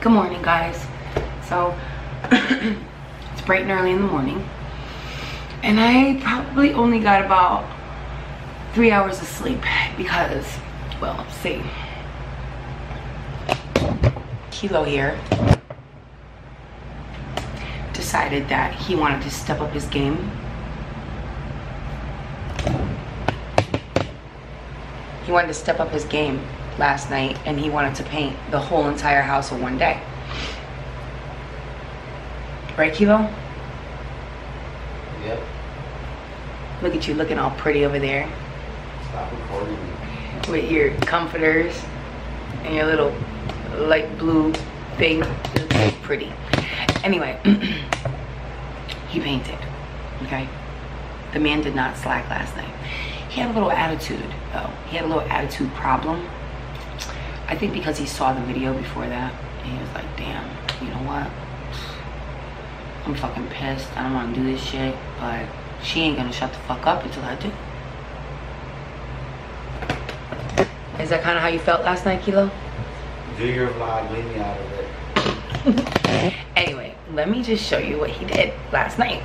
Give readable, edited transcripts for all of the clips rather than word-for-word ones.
Good morning, guys. So it's bright and early in the morning, and I probably only got about 3 hours of sleep because, well, let's see. Kilo here decided that he wanted to step up his game. He wanted to step up his game last night, and he wanted to paint the whole entire house in one day. Right, Kilo? Yep. Look at you looking all pretty over there. Stop recording me. With your comforters and your little light blue thing. It's pretty. Anyway, he painted, okay? The man did not slack last night. He had a little attitude, though. He had a little attitude problem. I think because he saw the video before that, and he was like, damn, you know what? I'm fucking pissed. I don't want to do this shit, but she ain't gonna shut the fuck up until I do. Is that kind of how you felt last night, Kilo? Do your vlog, leave me out of it. Anyway, let me just show you what he did last night.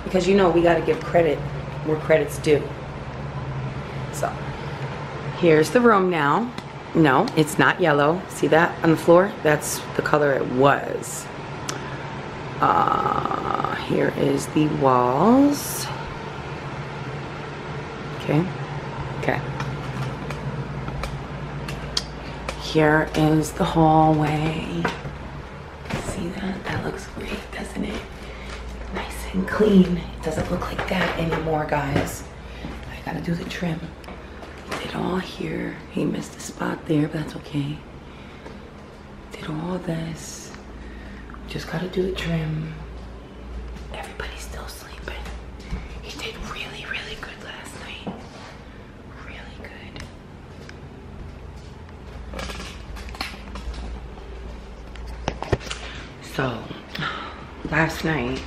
Because you know we gotta give credit where credit's due. So, here's the room now. No, it's not yellow. See that on the floor? That's the color it was. Here is the walls. Okay. Okay. Here is the hallway. See that? That looks great, doesn't it? Nice and clean. It doesn't look like that anymore, guys. I gotta do the trim. He did all here. He missed a spot there, but that's okay. Did all this. Just gotta do the trim. Everybody's still sleeping. He did really, really good last night. Really good. So, last night,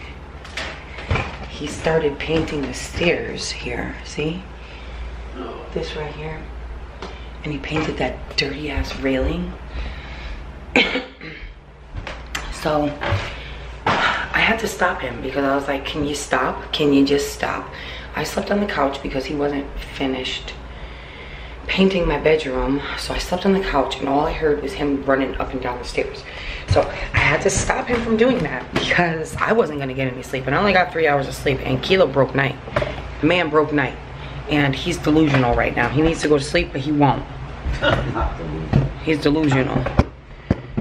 he started painting the stairs here. See? This right here. And he painted that dirty ass railing. So I had to stop him because I was like, can you stop? Can you just stop? I slept on the couch because he wasn't finished painting my bedroom. So I slept on the couch and all I heard was him running up and down the stairs. So I had to stop him from doing that because I wasn't gonna get any sleep. And I only got 3 hours of sleep, and Kilo broke night. The man broke night. And he's delusional right now. He needs to go to sleep, but he won't. Not delusional. He's delusional.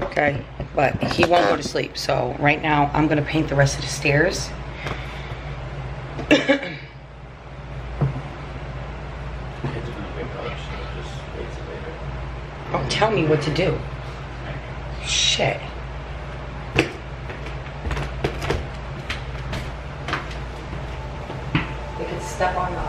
Okay? But he won't go to sleep. So right now, I'm gonna paint the rest of the stairs. Oh, tell me what to do. Shit. You can step on the...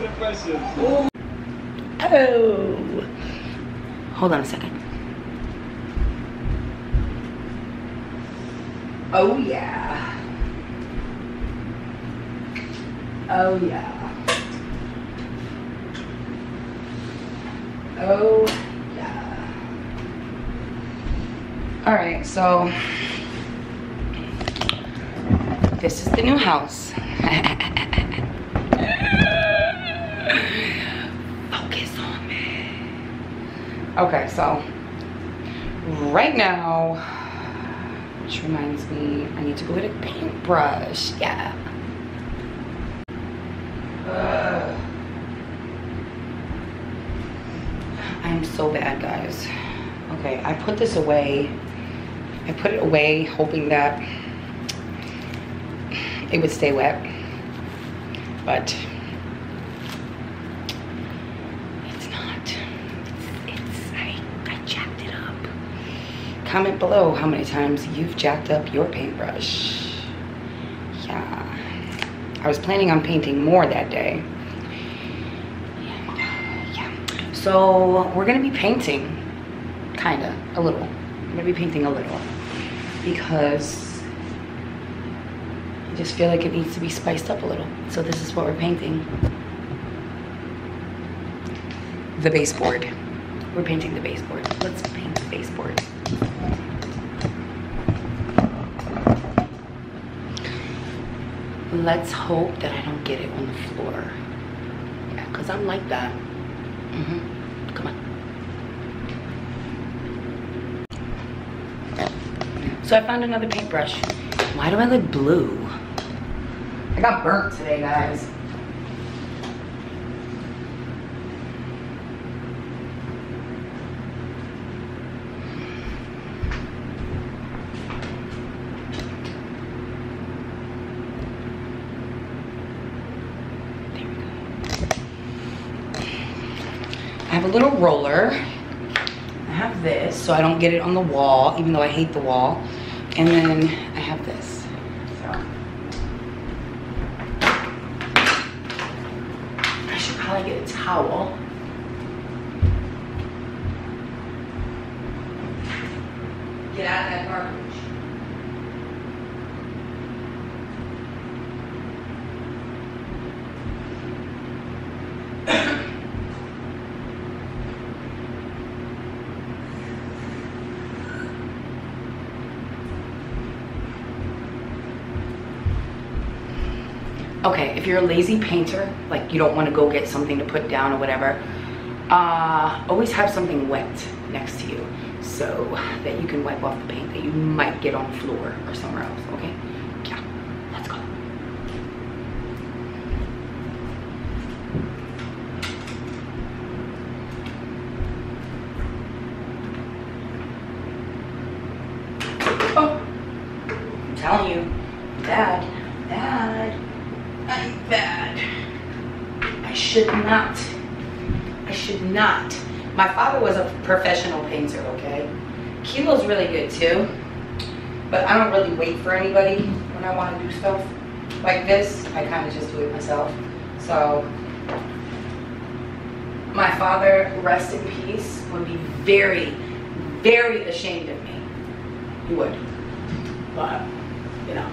impression. Oh. Hold on a second. Oh yeah. Oh yeah. Oh yeah. All right, so this is the new house. Focus on me. Okay, so right now, which reminds me, I need to go get a paintbrush. Yeah. I'm so bad, guys. Okay, I put this away. I put it away hoping that it would stay wet, but it's not. I jacked it up. Comment below how many times you've jacked up your paintbrush. Yeah, I was planning on painting more that day. Yeah. So we're gonna be painting, kinda, a little. I'm gonna be painting a little because I just feel like it needs to be spiced up a little. So this is what we're painting. The baseboard. We're painting the baseboard. Let's paint the baseboard. Let's hope that I don't get it on the floor. Yeah, because I'm like that. Come on. So I found another paintbrush. Why do I look blue? I got burnt today, guys. There we go. I have a little roller. I have this so I don't get it on the wall, even though I hate the wall. And then I have this. So I should probably get a towel. Get out of that garbage. Okay, if you're a lazy painter, like you don't want to go get something to put down or whatever, always have something wet next to you so that you can wipe off the paint that you might get on the floor or somewhere else, okay? Yeah, let's go. Oh, I'm telling you, bad. I'm bad. I should not. My father was a professional painter, okay? Kilo's really good too, but I don't really wait for anybody when I want to do stuff like this. I kind of just do it myself. So my father, rest in peace, would be very, very ashamed of me. He would. But, you know.